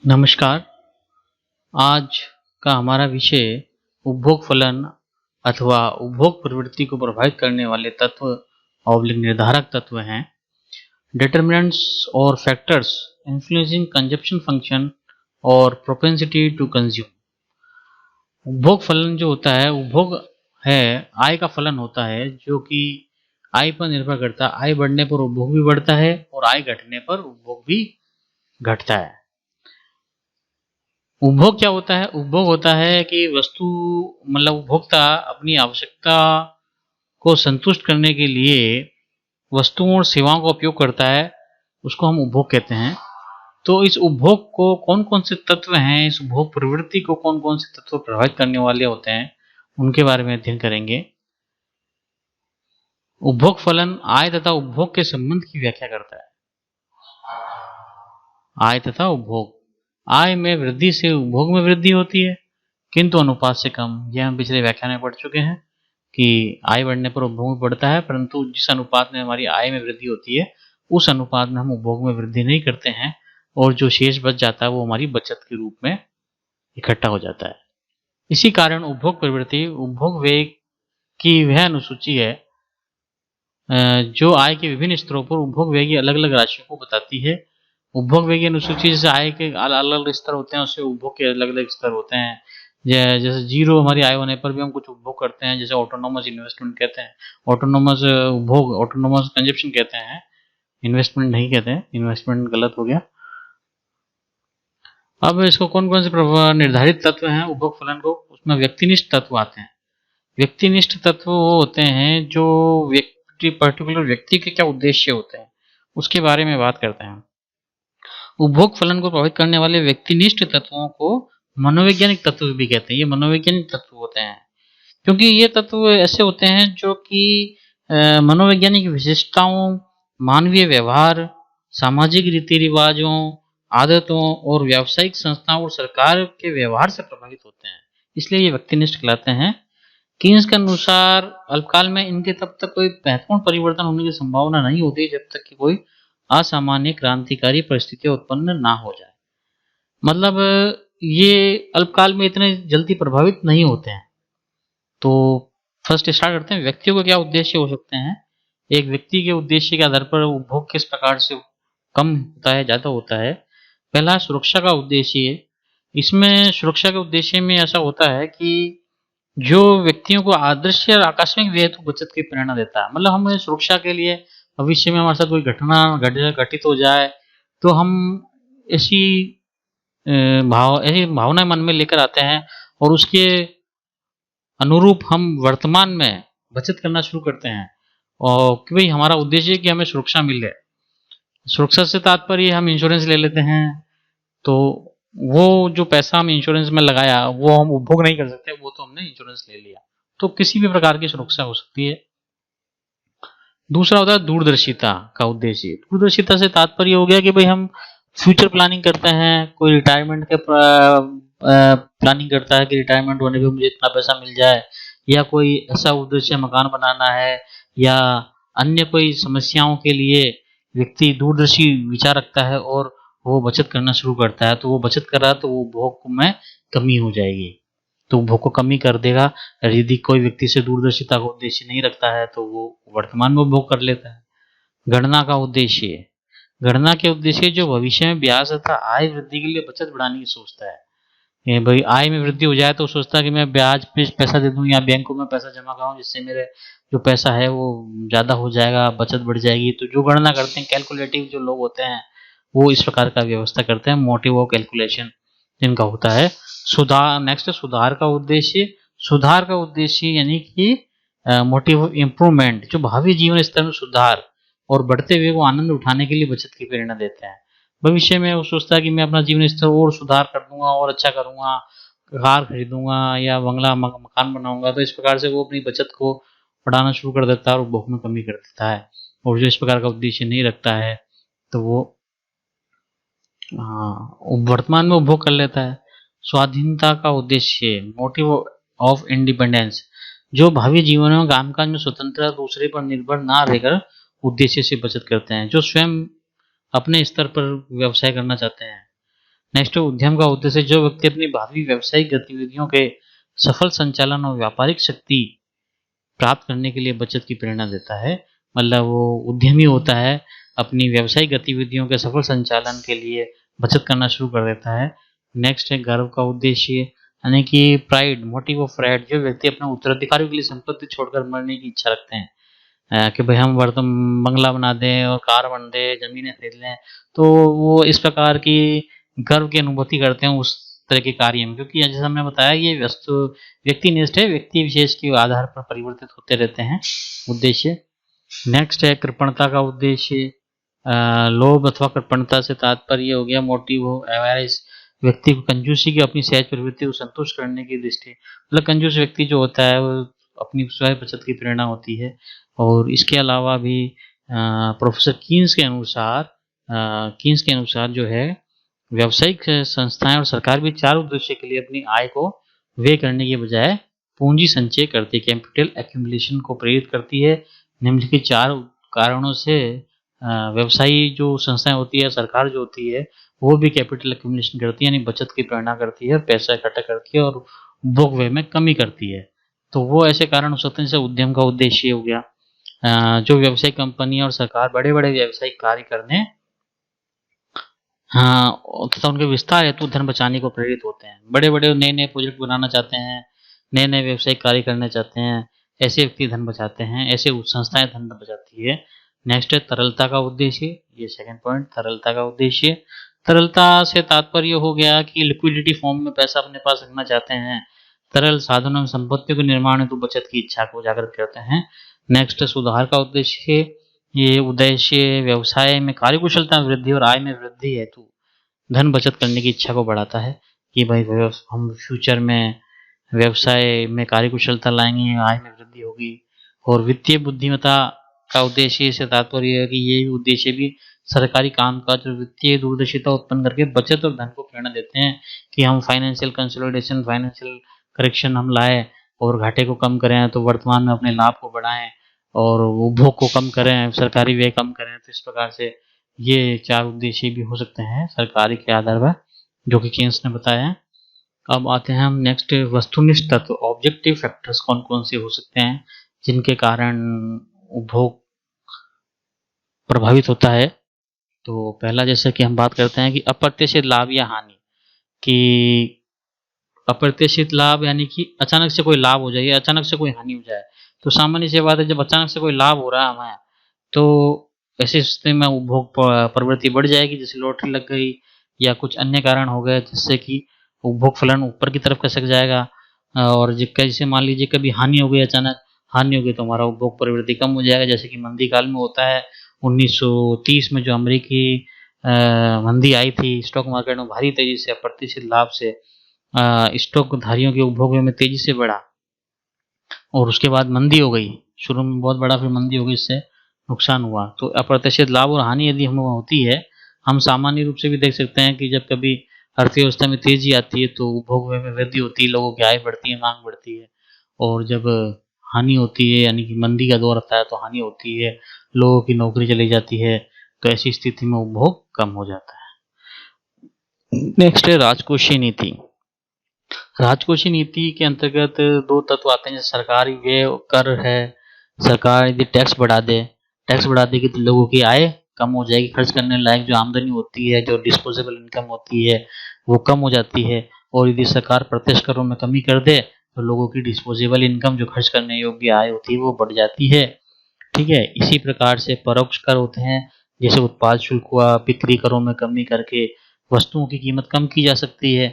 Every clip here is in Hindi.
नमस्कार। आज का हमारा विषय उपभोग फलन अथवा उपभोग प्रवृत्ति को प्रभावित करने वाले तत्व और निर्धारक तत्व हैं। डिटर्मिनेंट्स और फैक्टर्स इन्फ्लुएंसिंग कंजप्शन फंक्शन और प्रोपेंसिटी टू कंज्यूम। उपभोग फलन जो होता है, उपभोग है आय का फलन होता है जो कि आय पर निर्भर करता है। आय बढ़ने पर उपभोग भी बढ़ता है और आय घटने पर उपभोग भी घटता है। उपभोग क्या होता है? उपभोग होता है कि वस्तु उपभोक्ता अपनी आवश्यकता को संतुष्ट करने के लिए वस्तुओं और सेवाओं का उपयोग करता है, उसको हम उपभोग कहते हैं। तो इस उपभोग को कौन कौन से तत्व हैं, इस उपभोग प्रवृत्ति को कौन कौन से तत्व प्रभावित करने वाले होते हैं, उनके बारे में अध्ययन करेंगे। उपभोग फलन आय तथा उपभोग के संबंध की व्याख्या करता है। आय तथा उपभोग, आय में वृद्धि से उपभोग में वृद्धि होती है, किंतु अनुपात से कम। यह हम पिछले व्याख्यान में पढ़ चुके हैं कि आय बढ़ने पर उपभोग में बढ़ता है, परंतु जिस अनुपात में हमारी आय में वृद्धि होती है उस अनुपात में हम उपभोग में वृद्धि नहीं करते हैं, और जो शेष बच जाता है वो हमारी बचत के रूप में इकट्ठा हो जाता है। इसी कारण उपभोग प्रवृत्ति उपभोग व्यय की वह अनुसूची है जो आय के विभिन्न स्तरों पर उपभोग व्यय की अलग अलग राशियों को बताती है। उपभोग व्यय की अनुसूची जैसे आय के अलग अलग स्तर होते हैं, उससे उपभोग के अलग अलग स्तर होते हैं। जैसे जीरो हमारी आय होने पर भी हम कुछ उपभोग करते हैं, जैसे ऑटोनोमस इन्वेस्टमेंट कहते हैं, ऑटोनोमस उपभोग, ऑटोनोमस कंजप्शन कहते हैं, इन्वेस्टमेंट नहीं कहते हैं, इन्वेस्टमेंट गलत हो गया। अब इसको कौन कौन से निर्धारित तत्व हैं उपभोग फलन को, उसमें व्यक्तिनिष्ठ तत्व आते हैं। व्यक्तिनिष्ठ तत्व वो होते हैं जो पर्टिकुलर व्यक्ति के क्या उद्देश्य होते हैं उसके बारे में बात करते हैं। उपभोग फलन को प्रभावित करने वाले व्यक्तिनिष्ठ तत्वों को मनोवैज्ञानिक तत्व भी कहते हैं। ये मनोवैज्ञानिक तत्व होते हैं क्योंकि ये तत्व ऐसे होते हैं जो कि मनोवैज्ञानिक विशेषताओं, मानवीय व्यवहार, सामाजिक रीति रिवाजों, आदतों और व्यावसायिक संस्थाओं और सरकार के व्यवहार से प्रभावित होते हैं, इसलिए ये व्यक्तिनिष्ठ कहलाते हैं। कीन्स के अनुसार अल्पकाल में इनके तब तक कोई महत्वपूर्ण परिवर्तन होने की संभावना नहीं होती जब तक कि कोई असामान्य क्रांतिकारी परिस्थितियां उत्पन्न ना हो जाए। मतलब ये अल्पकाल में इतने जल्दी प्रभावित नहीं होते हैं। तो फर्स्ट स्टार्ट करते हैं, व्यक्तियों के क्या उद्देश्य हो सकते हैं। एक व्यक्ति के उद्देश्य के आधार पर उपभोग किस प्रकार से कम होता है, ज्यादा होता है। पहला सुरक्षा का उद्देश्य। इसमें सुरक्षा के उद्देश्य में ऐसा होता है कि जो व्यक्तियों को आदर्श या आकस्मिक व्यय तो बचत की प्रेरणा देता है। मतलब हमें सुरक्षा के लिए भविष्य में हमारे साथ कोई घटना घटित हो जाए तो हम ऐसी ऐसी भावना मन में लेकर आते हैं और उसके अनुरूप हम वर्तमान में बचत करना शुरू करते हैं, और कि भाई हमारा उद्देश्य है कि हमें सुरक्षा मिले। सुरक्षा से तात्पर्य हम इंश्योरेंस ले लेते हैं, तो वो जो पैसा हम इंश्योरेंस में लगाया वो हम उपभोग नहीं कर सकते, वो तो हमने इंश्योरेंस ले लिया। तो किसी भी प्रकार की सुरक्षा हो सकती है। दूसरा होता है दूरदर्शिता का उद्देश्य। दूरदर्शिता से तात्पर्य हो गया कि भाई हम फ्यूचर प्लानिंग करते हैं, कोई रिटायरमेंट के प्लानिंग करता है कि रिटायरमेंट होने पे मुझे इतना पैसा मिल जाए, या कोई ऐसा उद्देश्य मकान बनाना है, या अन्य कोई समस्याओं के लिए व्यक्ति दूरदर्शी विचार रखता है और वो बचत करना शुरू करता है। तो वो बचत कर रहा है तो वो उपभोग में कमी हो जाएगी, तो उपभोग को कमी कर देगा। यदि कोई व्यक्ति से दूरदर्शिता का उद्देश्य नहीं रखता है तो वो वर्तमान में उपभोग कर लेता है। गणना का उद्देश्य। गणना के उद्देश्य जो भविष्य में ब्याज तथा आय वृद्धि के लिए बचत बढ़ाने की सोचता है। ये भाई आय में वृद्धि हो जाए तो सोचता है कि मैं ब्याज पे पैसा दे दूं या बैंकों में पैसा जमा कराऊं, जिससे मेरे जो पैसा है वो ज्यादा हो जाएगा, बचत बढ़ जाएगी। तो जो गणना करते हैं, कैलकुलेटिव जो लोग होते हैं, वो इस प्रकार का व्यवस्था करते हैं। मोटिव ऑफ कैलकुलेशन जिनका होता है। सुधार। नेक्स्ट सुधार का उद्देश्य। सुधार का उद्देश्य यानी कि मोटिव ऑफ इम्प्रूवमेंट, जो भावी जीवन स्तर में सुधार और बढ़ते हुए को आनंद उठाने के लिए बचत की प्रेरणा देते हैं। भविष्य में वो सोचता है कि मैं अपना जीवन स्तर और सुधार कर दूंगा और अच्छा करूंगा, कार खरीदूंगा या बंगला मकान बनाऊंगा। तो इस प्रकार से वो अपनी बचत को बढ़ाना शुरू कर देता है और उपभोग में कमी कर देता है। और जो इस प्रकार का उद्देश्य नहीं रखता है तो वो वर्तमान में उपभोग कर लेता है। स्वाधीनता का उद्देश्य। मोटिव ऑफ इंडिपेंडेंस, जो भावी जीवन में कामकाज में स्वतंत्रता दूसरे पर निर्भर ना रहकर उद्देश्य से बचत करते हैं, जो स्वयं अपने स्तर पर व्यवसाय करना चाहते हैं। नेक्स्ट उद्यम का उद्देश्य जो व्यक्ति अपनी भावी व्यावसायिक गतिविधियों के सफल संचालन और व्यापारिक शक्ति प्राप्त करने के लिए बचत की प्रेरणा देता है, मतलब वो उद्यमी होता है, अपनी व्यावसायिक गतिविधियों के सफल संचालन के लिए बचत करना शुरू कर देता है। नेक्स्ट है गर्व का उद्देश्य, यानी कि प्राइड, मोटिव ऑफ प्राइड, जो व्यक्ति अपने उत्तराधिकारियों के लिए संपत्ति छोड़कर मरने की इच्छा रखते हैं, कि भाई हम वर्तन बंगला बना दें और कार बन दें, ज़मीनें खरीद लें, तो वो इस प्रकार की गर्व की अनुभूति करते हैं उस तरह के कार्य में, क्योंकि जैसा हमने बताया ये व्यक्तिनिष्ठ है, व्यक्ति विशेष के आधार पर परिवर्तित होते रहते हैं उद्देश्य। नेक्स्ट है कृपणता का उद्देश्य, लोभ अथवा कृपणता से तात्पर्य हो गया मोटिव हो एवरेज, व्यक्ति को कंजूसी की अपनी सहज प्रवृत्ति को संतुष्ट करने की दृष्टि, मतलब कंजूस व्यक्ति जो होता है वो अपनी स्वयं बचत की प्रेरणा होती है। और इसके अलावा भी प्रोफेसर कीन्स के अनुसार जो है व्यावसायिक संस्थाएं और सरकार भी चार उद्देश्य के लिए अपनी आय को व्यय करने के बजाय पूंजी संचय करती है, कैपिटल एक्यूमुलेशन को प्रेरित करती है। निम्नलिखित चार कारणों से व्यवसायी जो संस्थाएं होती है, सरकार जो होती है, वो भी कैपिटल एक्यूमुलेशन करती है, यानी बचत की प्रेरणा करती है, पैसा इकट्ठा करती है और उपभोग व्यय में कमी करती है। तो वो ऐसे कारण हो सकते हैं जैसे उद्यम का उद्देश्य हो गया, जो व्यवसायिक कंपनी और सरकार बड़े बड़े व्यावसायिक कार्य करने तथा उनके विस्तार हेतु धन बचाने को प्रेरित होते हैं, बड़े बड़े नए नए प्रोजेक्ट बनाना चाहते हैं, नए नए व्यावसायिक कार्य करना चाहते हैं, ऐसे व्यक्ति धन बचाते हैं, ऐसे संस्थाएं धन बचाती है। नेक्स्ट है तरलता का उद्देश्य, ये सेकंड पॉइंट, तरलता का उद्देश्य, तरलता से तात्पर्य हो गया कि लिक्विडिटी फॉर्म में पैसा अपने पास रखना चाहते हैं, तरल साधनों में संपत्तियों के निर्माण हेतु बचत की इच्छा को जागृत करते हैं। नेक्स्ट सुधार का उद्देश्य, ये उद्देश्य व्यवसाय में कार्यकुशलता में वृद्धि और आय में वृद्धि हेतु धन बचत करने की इच्छा को बढ़ाता है, कि भाई हम फ्यूचर में व्यवसाय में कार्यकुशलता लाएंगे, आय में वृद्धि होगी। और वित्तीय बुद्धिमत्ता का उद्देश्य से तात्पर्य है कि ये उद्देश्य भी सरकारी कामकाज और वित्तीय दूरदर्शिता उत्पन्न करके बचत और धन को प्रेरणा देते हैं, कि हम फाइनेंशियल कंसोलिडेशन, फाइनेंशियल करेक्शन हम लाए और घाटे को कम करें, तो वर्तमान में अपने लाभ को बढ़ाएं और उपभोग को कम करें, सरकारी व्यय कम करें। तो इस प्रकार से ये चार उद्देश्य भी हो सकते हैं सरकारी के आधार पर, जो कि केन्स ने बताया है। अब आते हैं हम नेक्स्ट वस्तुनिष्ठ तत्व, ऑब्जेक्टिव फैक्टर्स कौन कौन से हो सकते हैं जिनके कारण उपभोग प्रभावित होता है। तो पहला जैसे कि हम बात करते हैं कि अप्रत्याशित लाभ या हानि, कि अप्रत्याशित लाभ यानी कि अचानक से कोई लाभ हो जाए या अचानक से कोई हानि हो जाए। तो सामान्य सी बात है, जब अचानक से कोई लाभ हो रहा है हमें, तो ऐसे स्थिति में उपभोग प्रवृत्ति बढ़ जाएगी, जैसे लॉटरी लग गई या कुछ अन्य कारण हो गए जिससे कि उपभोग फलन ऊपर की तरफ खसक जाएगा। और जैसे मान लीजिए कभी हानि हो गई, अचानक हानि हो गई, तो हमारा उपभोग प्रवृत्ति कम हो जाएगा, जैसे कि मंदी काल में होता है। 1930 में जो अमेरिकी मंदी आई थी, स्टॉक मार्केट में भारी तेजी से अप्रत्याशित लाभ से स्टॉक धारियों के उपभोग में तेजी से बढ़ा और उसके बाद मंदी हो गई, शुरू में बहुत बड़ा, फिर मंदी हो गई, इससे नुकसान हुआ। तो अप्रत्याशित लाभ और हानि यदि हमें होती है, हम सामान्य रूप से भी देख सकते हैं कि जब कभी अर्थव्यवस्था में तेजी आती है तो उपभोग में वृद्धि होती है, लोगों की आय बढ़ती है, मांग बढ़ती है। और जब हानि होती है यानी कि मंदी का दौर आता है तो हानि होती है, लोगों की नौकरी चली जाती है, तो ऐसी स्थिति में उपभोग कम हो जाता है। नेक्स्ट है राजकोषीय नीति। राजकोषीय नीति के अंतर्गत दो तत्व आते हैं, जैसे सरकारी व्यय कर है, सरकार यदि टैक्स बढ़ा देगी तो लोगों की आय कम हो जाएगी, खर्च करने लायक जो आमदनी होती है, जो डिस्पोजेबल इनकम होती है, वो कम हो जाती है। और यदि सरकार प्रत्यक्ष करों में कमी कर दे तो लोगों की डिस्पोजेबल इनकम, जो खर्च करने योग्य आय होती है, वो बढ़ जाती है। ठीक है, इसी प्रकार से परोक्ष कर होते हैं, जैसे उत्पाद शुल्क हुआ, बिक्री करों में कमी करके वस्तुओं की कीमत कम की जा सकती है।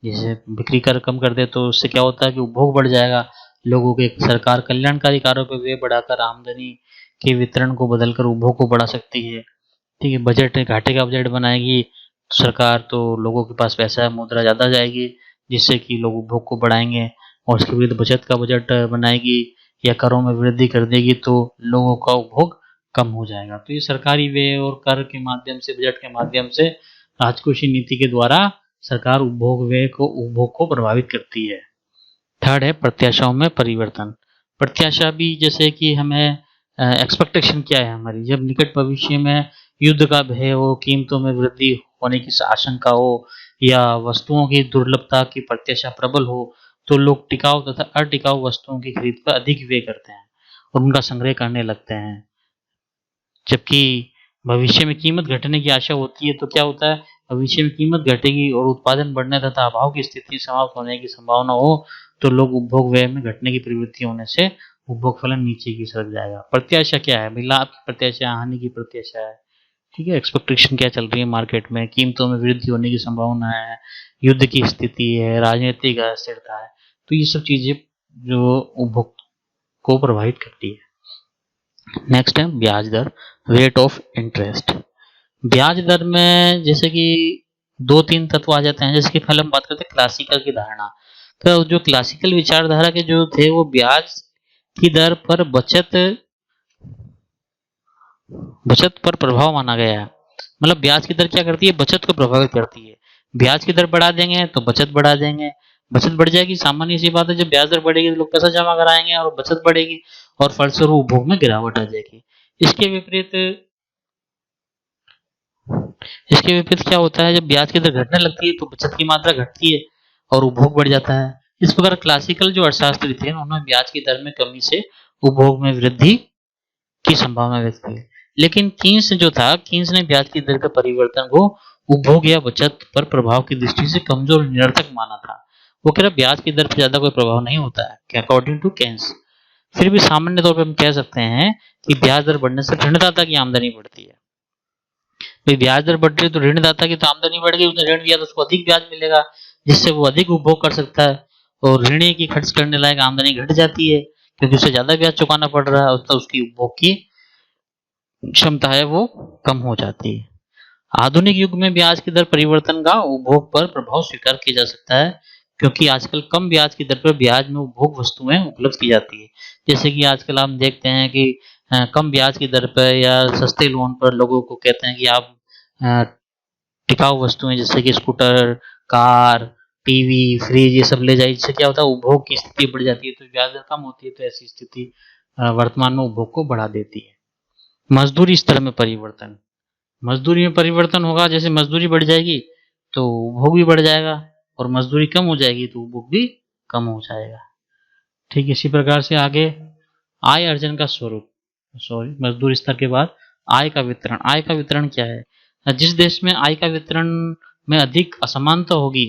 जैसे बिक्री कर कम कर दे तो उससे क्या होता है कि उपभोग बढ़ जाएगा, लोगों के सरकार कल्याणकारी कार्यों पर व्यय बढ़ाकर आमदनी के वितरण को बदलकर उपभोग को बढ़ा सकती है। ठीक है, बजट घाटे का बजट बनाएगी सरकार तो लोगों के पास पैसा मुद्रा ज़्यादा जाएगी, जिससे कि लोग उपभोग को बढ़ाएंगे। और उसके विरुद्ध बचत का बजट बनाएगी या करों में वृद्धि कर देगी तो लोगों का उपभोग कम हो जाएगा। तो ये सरकारी व्यय और कर के माध्यम से, बजट के माध्यम से, राजकोषीय नीति के द्वारा सरकार उपभोग को प्रभावित करती है। थर्ड है प्रत्याशाओं में परिवर्तन। प्रत्याशा भी जैसे कि हमें एक्सपेक्टेशन क्या है हमारी, जब निकट भविष्य में युद्ध का भय हो, कीमतों में वृद्धि होने की आशंका हो या वस्तुओं की दुर्लभता की प्रत्याशा प्रबल हो तो लोग टिकाऊ तथा अटिकाऊ वस्तुओं की खरीद पर अधिक व्यय करते हैं और उनका संग्रह करने लगते हैं। जबकि भविष्य में कीमत घटने की आशा होती है तो क्या होता है, भविष्य में कीमत घटेगी और उत्पादन बढ़ने तथा अभाव की स्थिति समाप्त होने की संभावना हो तो लोग उपभोग व्यय में घटने की प्रवृत्ति होने से उपभोग फलन नीचे की सरक जाएगा। प्रत्याशा क्या है भाई, लाभ की प्रत्याशा, हानि की प्रत्याशा है। ठीक है, एक्सपेक्टेशन क्या चल रही है मार्केट में, कीमतों में वृद्धि होने की संभावना है, युद्ध की स्थिति है, राजनीतिक अस्थिरता है। तो ये सब चीजें जो उपभोग को प्रभावित करती है। नेक्स्ट है ब्याज दर, रेट ऑफ इंटरेस्ट। ब्याज दर में जैसे कि 2-3 तत्व आ जाते हैं। जैसे कि पहले हम बात करते हैं क्लासिकल की धारणा। तो जो क्लासिकल विचारधारा के जो थे वो ब्याज की दर पर बचत पर प्रभाव माना गया है। मतलब ब्याज की दर क्या करती है, बचत को प्रभावित करती है। ब्याज की दर बढ़ा देंगे तो बचत बढ़ा देंगे, बचत बढ़ जाएगी, सामान्य सी बात है। जब ब्याज दर बढ़ेगी तो लोग पैसा जमा कराएंगे और बचत बढ़ेगी और फलस्वरूप उपभोग में गिरावट आ जाएगी। इसके विपरीत क्या होता है, जब ब्याज की दर घटने लगती है तो बचत की मात्रा घटती है और उपभोग बढ़ जाता है। इस प्रकार क्लासिकल जो अर्थशास्त्री थे उन्होंने ब्याज की दर में कमी से उपभोग में वृद्धि की संभावना व्यक्त की। लेकिन कीन्स जो था, कीन्स ने ब्याज की दर के परिवर्तन को उपभोग या बचत पर प्रभाव की दृष्टि से कमजोर और निरर्थक माना था। वो कह रहा ब्याज की दर पर ज्यादा कोई प्रभाव नहीं होता है अकॉर्डिंग टू केन्स। फिर भी सामान्य तौर पर हम कह सकते हैं कि ब्याज दर बढ़ने से ऋणदाता की आमदनी बढ़ती है। भाई ब्याज दर बढ़ रही है तो ऋणदाता की तो आमदनी बढ़ गई, उसने ऋण दिया तो उसको अधिक ब्याज मिलेगा जिससे वो अधिक उपभोग कर सकता है। और ऋणी की खर्च करने लायक आमदनी घट जाती है क्योंकि उसे ज्यादा ब्याज चुकाना पड़ रहा है, तो उसकी उपभोग की क्षमता है वो कम हो जाती है। आधुनिक युग में ब्याज की दर परिवर्तन का उपभोग पर प्रभाव स्वीकार किया जा सकता है क्योंकि आजकल कम ब्याज की दर पर ब्याज में उपभोग वस्तुएं उपलब्ध की जाती है। जैसे कि आजकल हम देखते हैं कि कम ब्याज की दर पर या सस्ते लोन पर लोगों को कहते हैं कि आप टिकाऊ वस्तुएं जैसे कि स्कूटर, कार, टीवी, फ्रिज ये सब ले जाइए। इससे क्या होता है, उपभोग की स्थिति बढ़ जाती है तो ब्याज दर कम होती है। तो ऐसी स्थिति वर्तमान में उपभोग को बढ़ा देती है। मजदूरी स्तर में परिवर्तन, मजदूरी में परिवर्तन होगा। जैसे मजदूरी बढ़ जाएगी तो उपभोग भी बढ़ जाएगा और मजदूरी कम हो जाएगी तो उपभोग भी कम हो जाएगा। ठीक, इसी प्रकार से आगे आय अर्जन का स्वरूप, मजदूर स्तर के बाद आय का वितरण। आय का वितरण क्या है, जिस देश में आय का वितरण में अधिक असमानता होगी,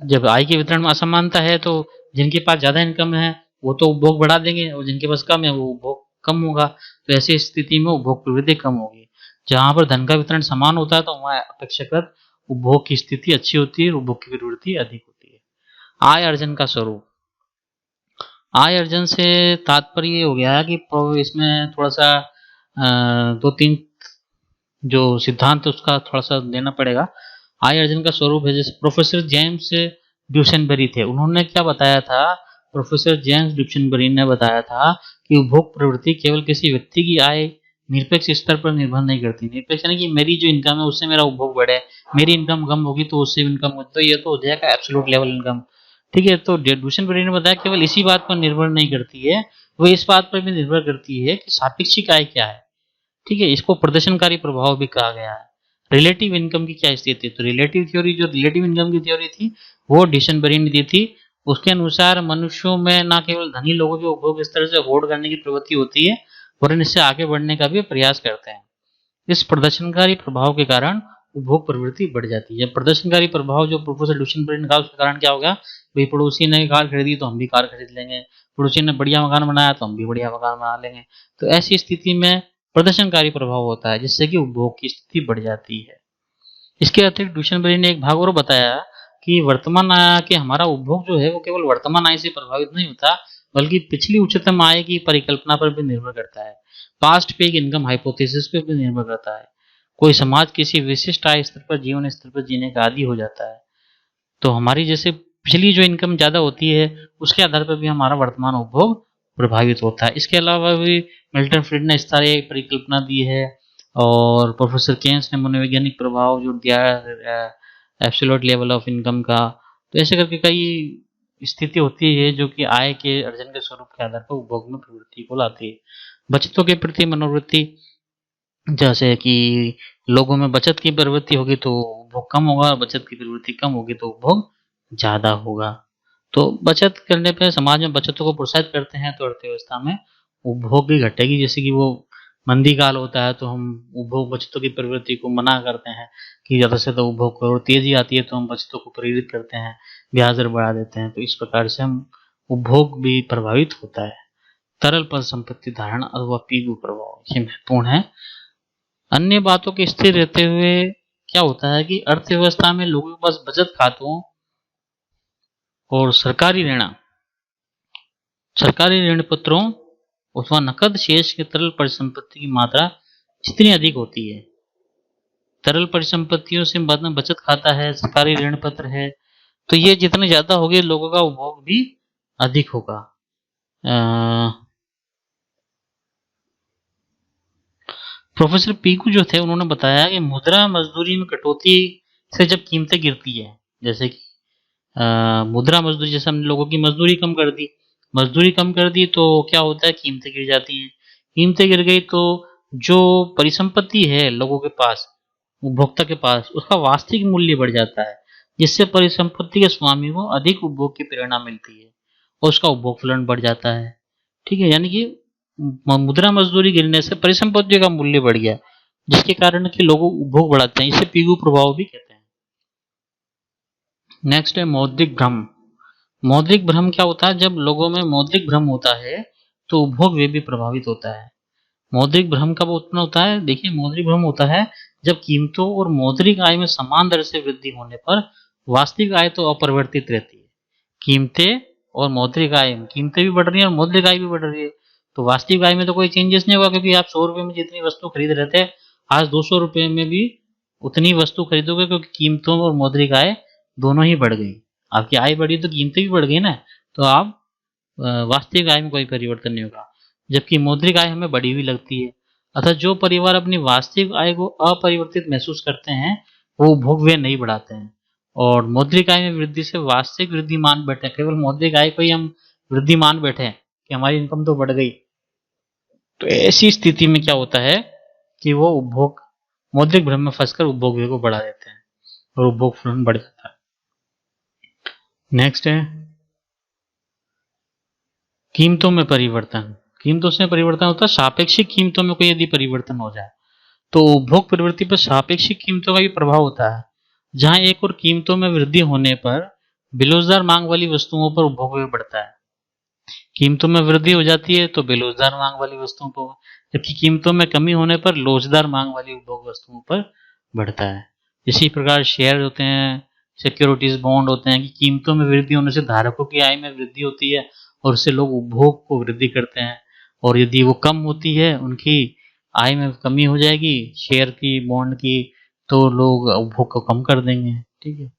जब आय के वितरण में असमानता है तो जिनके पास ज्यादा इनकम है वो तो उपभोग बढ़ा देंगे और जिनके पास कम है वो उपभोग कम होगा। तो ऐसी स्थिति में उपभोग प्रवृत्ति कम होगी। जहां पर धन का वितरण समान होता है तो वहां अपेक्षाकृत उपभोग की स्थिति अच्छी होती है और उपभोग की प्रवृत्ति अधिक होती है। आय अर्जन का स्वरूप, आय अर्जन से तात्पर्य ये हो गया कि इसमें थोड़ा सा 2-3 जो सिद्धांत उसका थोड़ा सा देना पड़ेगा। आय अर्जन का स्वरूप है, जैसे प्रोफेसर जेम्स ड्यूसेनबरी थे, उन्होंने क्या बताया था, प्रोफेसर जेम्स ड्यूसेनबरी ने बताया था कि उपभोग प्रवृत्ति केवल किसी व्यक्ति की आय निरपेक्ष स्तर पर निर्भर नहीं करती। निरपेक्ष यानी कि मेरी जो इनकम है उससे मेरा उपभोग बढ़े, मेरी इनकम कम होगी तो उससे इनकम, तो ये तो हो जाएगा एब्सोल्यूट लेवल इनकम। ठीक है, तो ड्यूसेनबरी ने बताया केवल इसी बात पर निर्भर नहीं करती है, वो इस बात पर भी निर्भर करती है कि सापेक्षिक आय क्या है। ठीक है, इसको प्रदर्शनकारी प्रभाव भी कहा गया है। रिलेटिव इनकम की क्या स्थिति है, तो रिलेटिव थ्योरी, जो रिलेटिव इनकम की थ्योरी थी वो ड्यूसेनबरी ने दी थी। उसके अनुसार मनुष्यों में न केवल धनी लोगों के उपभोग स्तर से होड़ करने की प्रवृत्ति होती है वरन इससे आगे बढ़ने का भी प्रयास करते हैं। इस प्रदर्शनकारी प्रभाव के कारण उपभोग प्रवृत्ति बढ़ जाती है। प्रदर्शनकारी प्रभाव जो प्रोफेसर ड्यूसेनबरी ने कहा उसके कारण क्या होगा, भाई पड़ोसी ने कार खरीदी तो हम भी कार खरीद लेंगे, पड़ोसी ने बढ़िया मकान बनाया तो हम भी बढ़िया मकान बना लेंगे। तो ऐसी स्थिति में प्रदर्शनकारी प्रभाव होता है जिससे कि उपभोग की स्थिति बढ़ जाती है। इसके अतिरिक्त ड्यूसेनबरी ने एक भाग और बताया कि वर्तमान आय के हमारा उपभोग जो है वो केवल वर्तमान आय से प्रभावित नहीं होता बल्कि पिछली उच्चतम आय की परिकल्पना पर भी निर्भर करता है। पास्ट पेग इनकम हाइपोथेसिस पर भी निर्भर करता है। कोई समाज किसी विशिष्ट आय स्तर पर, जीवन स्तर पर जीने का आदी हो जाता है तो हमारी जैसे पिछली जो इनकम ज्यादा होती है उसके आधार पर भी हमारा वर्तमान उपभोग प्रभावित होता है। इसके अलावा भी मिल्टन फ्रीड ने इस तरह एक परिकल्पना दी है और प्रोफेसर केन्स ने मनोवैज्ञानिक प्रभाव जो दिया है एब्सोल्यूट लेवल ऑफ इनकम का। तो ऐसे करके कई स्थिति होती है जो कि आय के अर्जन के स्वरूप के आधार पर उपभोग में प्रवृत्ति को लाती है। बचतों के प्रति मनोवृत्ति, जैसे कि लोगों में बचत की प्रवृत्ति होगी तो उपभोग कम होगा, बचत की प्रवृत्ति कम होगी तो उपभोग ज़्यादा होगा। तो बचत करने पे समाज में बचतों को प्रोत्साहित करते हैं तो अर्थव्यवस्था में उपभोग भी घटेगी। जैसे कि वो मंदी काल होता है तो हम उपभोग बचतों की प्रवृत्ति को मना करते हैं कि ज़्यादा से ज़्यादा उपभोग करो, तेजी आती है तो हम बचतों को प्रेरित करते हैं, ब्याज दर बढ़ा देते हैं। तो इस प्रकार से हम उपभोग भी प्रभावित होता है। तरल परिसंपत्ति धारण अथवा पीगू प्रभाव ये महत्वपूर्ण है। अन्य बातों के स्थिर रहते हुए क्या होता है कि अर्थव्यवस्था में लोगों के पास बचत खातों और सरकारी ऋण पत्रों अथवा नकद शेष के तरल परिसंपत्ति की मात्रा जितनी अधिक होती है, तरल परिसंपत्तियों से बाद में बचत खाता है, सरकारी ऋण पत्र है, तो ये जितने ज्यादा होंगे लोगों का उपभोग भी अधिक होगा। प्रोफेसर पीकू जो थे उन्होंने बताया कि मुद्रा मजदूरी में कटौती से जब कीमतें गिरती है, जैसे कि मुद्रा मजदूरी, जैसे हमने लोगों की मजदूरी कम कर दी तो क्या होता है, कीमतें गिर जाती हैं। कीमतें गिर गई तो जो परिसंपत्ति है लोगों के पास, उपभोक्ता के पास, उसका वास्तविक मूल्य बढ़ जाता है, जिससे परिसंपत्ति के स्वामी को अधिक उपभोग की प्रेरणा मिलती है और उसका उपभोग फलन बढ़ जाता है। ठीक है, यानी कि मुद्रा मजदूरी गिरने से परिसंपत्ति का मूल्य बढ़ गया, जिसके कारण कि लोग उपभोग बढ़ाते हैं। इसे पीगू प्रभाव भी कहते हैं। नेक्स्ट है मौद्रिक भ्रम। मौद्रिक भ्रम क्या होता है, जब लोगों में मौद्रिक भ्रम होता है तो उपभोग वे भी प्रभावित होता है। मौद्रिक भ्रम कब उत्पन्न होता है, देखिए मौद्रिक भ्रम होता है जब कीमतों और मौद्रिक आय में समान दर से वृद्धि होने पर वास्तविक आय तो अपरिवर्तित रहती है। कीमतें और मौद्रिक आय, कीमतें भी बढ़ रही हैं और मौद्रिक आय भी बढ़ रही है, तो वास्तविक आय में तो कोई चेंजेस नहीं होगा, क्योंकि आप 100 रुपए में जितनी वस्तु खरीद रहे थे आज 200 रुपए में भी उतनी वस्तु खरीदोगे, क्योंकि कीमतों और मौद्रिक आय दोनों ही बढ़ गई। आपकी आय बढ़ी तो कीमतें भी बढ़ गई ना, तो आप वास्तविक आय में कोई परिवर्तन नहीं होगा, जबकि मौद्रिक आय हमें बढ़ी हुई लगती है। अतः जो परिवार अपनी वास्तविक आय को अपरिवर्तित महसूस करते हैं वो उपभोग व्यय नहीं बढ़ाते हैं, और मौद्रिक आय में वृद्धि से वास्तविक वृद्धि मान बैठे, केवल मौद्रिक आय को ही हम वृद्धि मान बैठे हैं कि हमारी इनकम तो बढ़ गई, तो ऐसी स्थिति में क्या होता है कि वो उपभोग मौद्रिक भ्रम में फंसकर उपभोग व्यय को बढ़ा देते हैं और उपभोग फलन बढ़ जाता है। नेक्स्ट है कीमतों में परिवर्तन। कीमतों से परिवर्तन होता है सापेक्षिक कीमतों में कोई यदि परिवर्तन हो जाए तो उपभोग प्रवृत्ति पर सापेक्षिक कीमतों का भी प्रभाव होता है। जहां एक और कीमतों में वृद्धि होने पर बेरोजगार मांग वाली वस्तुओं पर उपभोग भी बढ़ता है। कीमतों में वृद्धि हो जाती है तो बेरोजगार मांग वाली वस्तुओं पर, जबकि कीमतों में कमी होने पर लोजदार मांग वाली उपभोग वस्तुओं पर बढ़ता है। इसी प्रकार शेयर होते हैं, सिक्योरिटीज बॉन्ड होते हैं कि कीमतों में वृद्धि होने से धारकों की आय में वृद्धि होती है और उससे लोग उपभोग को वृद्धि करते हैं, और यदि वो कम होती है, उनकी आय में कमी हो जाएगी शेयर की, बॉन्ड की, तो लोग उपभोग को कम कर देंगे। ठीक है,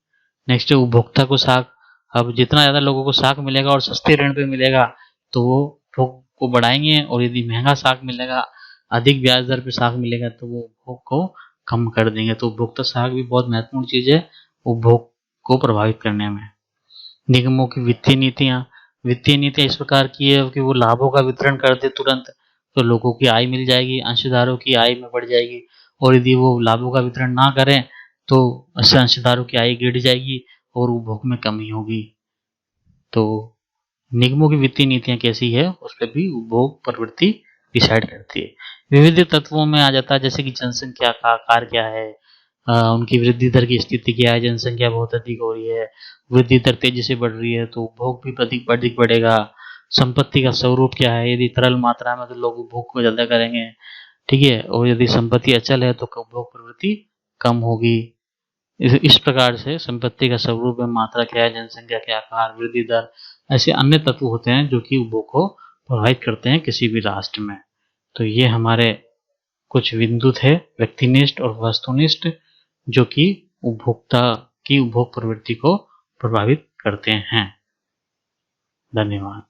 नेक्स्ट है उपभोक्ता को साख। अब जितना ज्यादा लोगों को साख मिलेगा और सस्ते ऋण पे मिलेगा तो वो उपभोग को बढ़ाएंगे, और यदि महंगा साख मिलेगा, अधिक ब्याज दर पे साख मिलेगा तो वो उपभोग को कम कर देंगे। तो उपभोक्ता साख भी बहुत महत्वपूर्ण चीज है उपभोग को प्रभावित करने में। निगमों की वित्तीय नीतियां इस प्रकार की है कि वो लाभों का वितरण कर दे तुरंत, तो लोगों की आय मिल जाएगी, अंशधारों की आय में बढ़ जाएगी, और यदि वो लाभों का वितरण ना करें तो अंशधारों की आय गिर जाएगी और उपभोग में कमी होगी। तो निगमों की वित्तीय नीतियां कैसी है उस पर भी उपभोग प्रवृत्ति डिसाइड करती है। विविध तत्वों में आ जाता है, जैसे कि जनसंख्या का आकार क्या है, उनकी वृद्धि दर की स्थिति क्या है, जनसंख्या बहुत अधिक हो रही है, वृद्धि दर तेजी से बढ़ रही है तो उपभोग भी अधिक बढ़ेगा। संपत्ति का स्वरूप क्या है, यदि तरल मात्रा में तो लोग उपभोग को ज्यादा करेंगे, ठीक है, और यदि संपत्ति अचल है तो उपभोग प्रवृत्ति कम होगी। इस प्रकार से संपत्ति का स्वरूप में मात्रा क्या है, जनसंख्या के आकार, वृद्धि दर, ऐसे अन्य तत्व होते हैं जो कि उपभोग को प्रभावित करते हैं किसी भी राष्ट्र में। तो ये हमारे कुछ बिंदु थे व्यक्तिनिष्ठ और वस्तुनिष्ठ जो कि उपभोक्ता की उपभोग प्रवृत्ति को प्रभावित करते हैं। धन्यवाद।